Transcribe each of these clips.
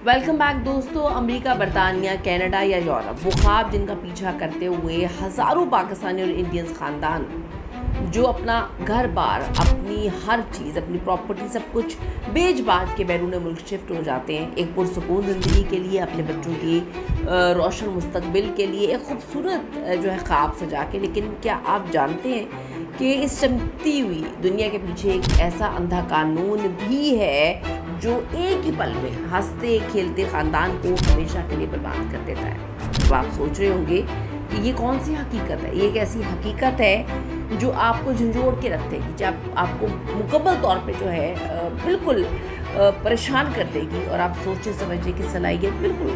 Welcome back दोस्तों। America, बरतानिया, Canada या यूरोप, वो ख्वाब जिनका पीछा करते हुए हज़ारों पाकिस्तानी और इंडियंस ख़ानदान जो अपना घर बार, अपनी हर चीज़, अपनी प्रॉपर्टी, सब कुछ बेच बाच के बैरून मुल्क शिफ्ट हो जाते हैं एक पुरसकून ज़िंदगी के लिए, अपने बच्चों की रोशन मुस्तकबिल के लिए, एक खूबसूरत जो है ख्वाब सजा के। लेकिन क्या आप जानते हैं कि इस चमकती हुई दुनिया के पीछे एक ऐसा अंधा कानून भी है जो एक ही पल में हंसते खेलते ख़ानदान को हमेशा के लिए बर्बाद कर देता है। तो आप सोच रहे होंगे कि ये कौन सी हकीकत है। ये एक ऐसी हकीकत है जो आपको झंझोड़ के रख देगी, जब आपको मुकम्मल तौर पे जो है बिल्कुल परेशान कर देगी और आप सोचने समझने की सलाहियत बिल्कुल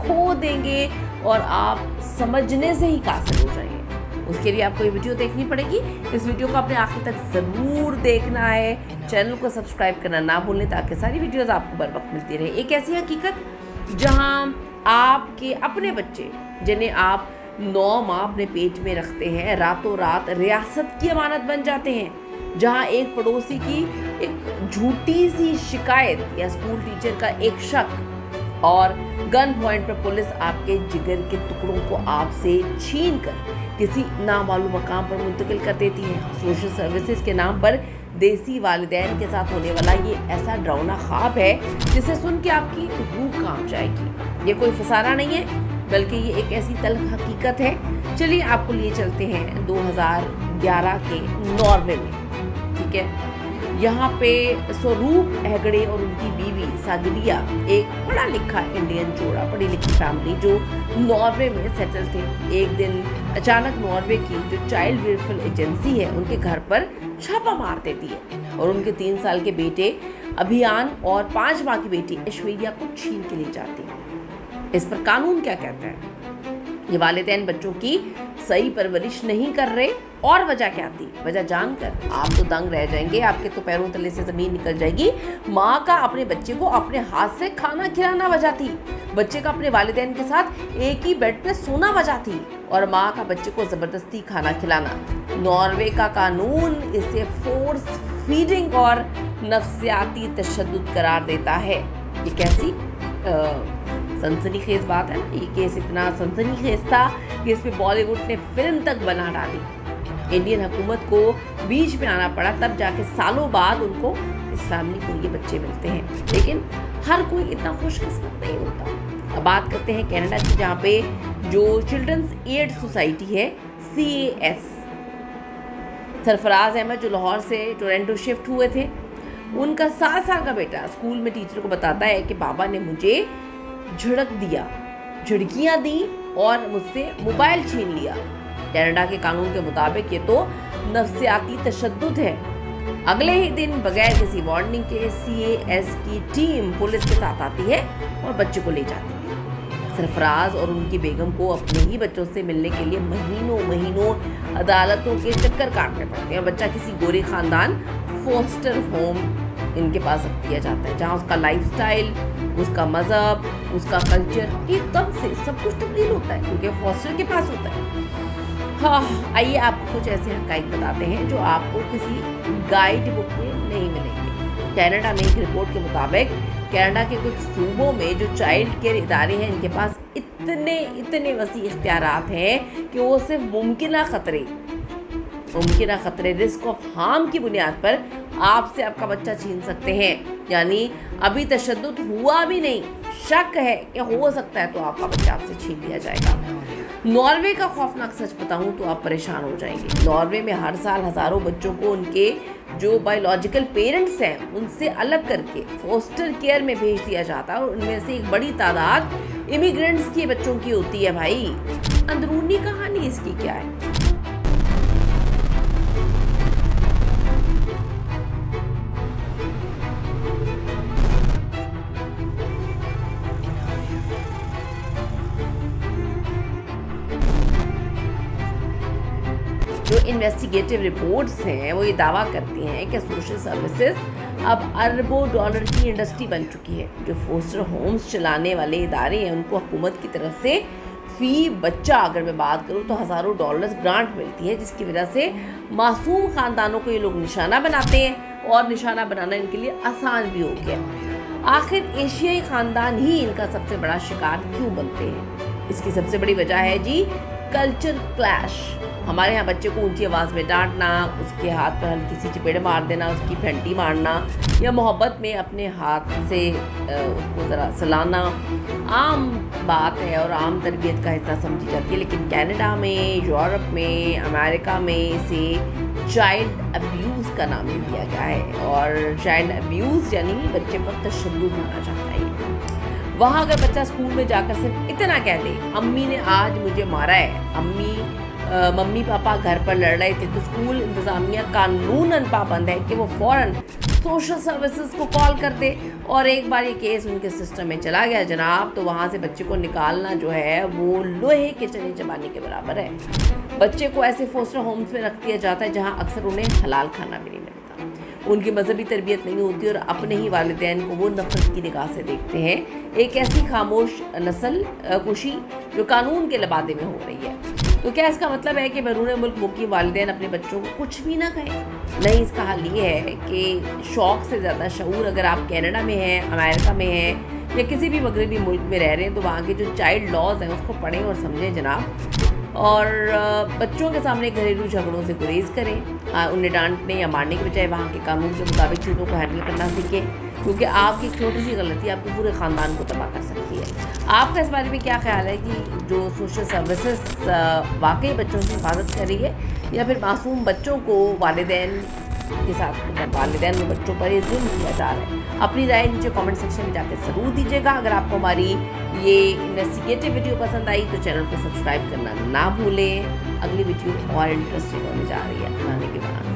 खो देंगे और आप समझने से ही कासिर हो जाएंगे। उसके लिए आपको ये वीडियो देखनी पड़ेगी। इस वीडियो को आपने आखिर तक ज़रूर देखना है। चैनल को सब्सक्राइब करना ना भूलें ताकि सारी वीडियोस आपको बर वक्त मिलती रहे। एक ऐसी हकीकत जहां आपके अपने बच्चे, जिन्हें आप 9 माह अपने पेट में रखते हैं, रातों रात रियासत की अमानत बन जाते हैं। जहां एक पड़ोसी की एक झूठी सी शिकायत या स्कूल टीचर का एक शक और गन पॉइंट पर पुलिस आपके जिगर के टुकड़ों को आपसे छीन कर किसी नामालूम मकाम पर मुंतकिल कर देती है। सोशल सर्विसेज के नाम पर देसी वालिदैन के साथ होने वाला ये ऐसा डरावना ख्वाब है जिसे सुन के आपकी रूह कांप जाएगी। ये कोई फसाना नहीं है, बल्कि ये एक ऐसी तल्ख हकीकत है। चलिए आपको लिए चलते हैं 2011 के नॉर्वे में। ठीक है, यहाँ पे स्वरूप हेगड़े और उनकी बीवी सागरिया, एक पढ़ा लिखा इंडियन जोड़ा, पढ़ी लिखी फैमिली जो नॉर्वे में सेटल थे। एक दिन अचानक नॉर्वे की जो चाइल्ड वेलफेयर एजेंसी है उनके घर पर छापा मार देती है और उनके 3 साल के बेटे अभियान और 5 माह की बेटी ऐश्वर्या को छीन के ले जाती है। इस पर कानून क्या कहता है? ये वालिदैन बच्चों की सही परवरिश नहीं कर रहे। और वजह क्या थी? वजह जानकर आप तो दंग रह जाएंगे, आपके तो पैरों तले से ज़मीन निकल जाएगी। माँ का अपने बच्चे को अपने हाथ से खाना खिलाना वजह थी। बच्चे का अपने वालिदैन के साथ एक ही बेड पे सोना वजह थी। और माँ का बच्चे को ज़बरदस्ती खाना खिलाना। नॉर्वे का कानून इसे फोर्स फीडिंग और नफ्सियाती तशद्दुद करार देता है। ये कैसी सनसनीखेज बात है ना। ये केस इतना सनसनीखेज था कि इस पे बॉलीवुड ने फिल्म तक बना डाली। इंडियन हुकूमत को बीच में आना पड़ा, तब जाके सालों बाद उनको, इस फैमिली को ये बच्चे मिलते हैं। लेकिन हर कोई इतना खुशकिस्मत नहीं होता। अब बात करते हैं कनाडा की, जहाँ पे जो चिल्ड्रंस एड सोसाइटी है CAS, सरफराज अहमद जो लाहौर से टोरंटो शिफ्ट हुए थे, उनका 7 साल का बेटा स्कूल में टीचर को बताता है कि बाबा ने मुझे झड़क दिया, झड़कियाँ दी और मुझसे मोबाइल छीन लिया। कनाडा के कानून के मुताबिक ये तो नफ्सियाती तशद्दुद है। अगले ही दिन बगैर किसी वार्निंग के CAS की टीम पुलिस के साथ आती है और बच्चे को ले जाती है। सरफराज और उनकी बेगम को अपने ही बच्चों से मिलने के लिए महीनों अदालतों के चक्कर काटने पड़ते हैं। बच्चा किसी गोरे खानदान फोस्टर होम इनके पास रख दिया जाता है, जहाँ उसका लाइफस्टाइल, उसका मज़हब, उसका कल्चर एकदम से सब कुछ तब्दील होता है, क्योंकि फोस्टर के पास होता है। हाँ, आइए आपको कुछ ऐसे हक़ाइक़ बताते हैं जो आपको किसी गाइड बुक में नहीं मिलेंगे। कनाडा में एक रिपोर्ट के मुताबिक कनाडा के कुछ सूबों में जो चाइल्ड केयर इदारे हैं, इनके पास इतने वसी इख्तियारात हैं कि वो सिर्फ मुमकिन खतरे रिस्क ऑफ हार्म की बुनियाद पर आपसे आपका बच्चा छीन सकते हैं। यानी अभी तशद्दुद हुआ भी नहीं, शक है कि हो सकता है तो आपका बच्चा आपसे छीन लिया जाएगा। नॉर्वे का खौफनाक सच बताऊं तो आप परेशान हो जाएंगे। नॉर्वे में हर साल हज़ारों बच्चों को उनके जो बायोलॉजिकल पेरेंट्स हैं उनसे अलग करके फोस्टर केयर में भेज दिया जाता है और उनमें से एक बड़ी तादाद इमिग्रेंट्स के बच्चों की होती है। भाई, अंदरूनी कहानी इसकी क्या है? जो इन्वेस्टिगेटिव रिपोर्ट्स हैं वो ये दावा करती हैं कि सोशल सर्विसेज अब अरबों डॉलर की इंडस्ट्री बन चुकी है। जो फोस्टर होम्स चलाने वाले इदारे हैं उनको हुकूमत की तरफ से फ़ी बच्चा, अगर मैं बात करूँ तो हज़ारों डॉलर्स ग्रांट मिलती है, जिसकी वजह से मासूम ख़ानदानों को ये लोग निशाना बनाते हैं और निशाना बनाना इनके लिए आसान भी हो गया। आखिर एशियाई खानदान ही इनका सबसे बड़ा शिकार क्यों बनते हैं? इसकी सबसे बड़ी वजह है जी कल्चर क्लैश। हमारे यहाँ बच्चे को ऊंची आवाज़ में डांटना, उसके हाथ पर हल्की सी चपेट मार देना, उसकी फैंटी मारना या मोहब्बत में अपने हाथ से उसको ज़रा सलाना आम बात है और आम तरबियत का हिस्सा समझी जाती है। लेकिन कनाडा में, यूरोप में, अमेरिका में इसे चाइल्ड अब्यूज़ का नाम दे दिया गया है और चाइल्ड अब्यूज़ यानी बच्चे पर तशद्दुद माना जाता है। वहाँ अगर बच्चा स्कूल में जाकर सिर्फ इतना कह दे, अम्मी ने आज मुझे मारा है, मम्मी पापा घर पर लड़ रहे थे, तो स्कूल इंतज़ामिया कानूनन पाबंद है कि वो फ़ौरन सोशल सर्विसेज को कॉल कर दे। और एक बार ये केस उनके सिस्टम में चला गया जनाब, तो वहाँ से बच्चे को निकालना जो है वो लोहे के चने चबाने के बराबर है। बच्चे को ऐसे फोस्टर होम्स में रख दिया जाता है जहाँ अक्सर उन्हें हलाल खाना भी नहीं मिलता, उनकी मजहबी तरबियत नहीं होती और अपने ही वालिदैन को वो नफरत की निगाह से देखते हैं। एक ऐसी खामोश नस्ल कुशी जो कानून के लबादे में हो रही है। तो क्या इसका मतलब है कि बैरून मुल्क मुकीम वालिदैन अपने बच्चों को कुछ भी ना कहें? नहीं, इसका हल ये है कि शौक़ से ज़्यादा शऊर। अगर आप कनाडा में हैं, अमेरिका में हैं या किसी भी मगरबी मुल्क में रह रहे हैं, तो वहाँ के जो चाइल्ड लॉज हैं उसको पढ़ें और समझें जनाब, और बच्चों के सामने घरेलू झगड़ों से गुरेज करें। उन्हें डांटने या मारने के बजाय वहाँ के कानून के मुताबिक चीज़ों को हैंडल करना सीखें, क्योंकि आपकी छोटी सी गलती आपके पूरे ख़ानदान को तबाह कर सकती है। आपका इस बारे में क्या ख्याल है कि जो सोशल सर्विसेज वाकई बच्चों की हिफाजत कर रही है या फिर मासूम बच्चों को वालिदैन के साथ वालिदैन में बच्चों पर ये जुल्म किया जा रहा है? अपनी राय नीचे कमेंट सेक्शन में जाकर ज़रूर दीजिएगा। अगर आपको हमारी ये इन्वेस्टिगेटिव वीडियो पसंद आई तो चैनल को सब्सक्राइब करना ना भूलें। अगली वीडियो और इंटरेस्टिंग होने जा रही है आने के बाद।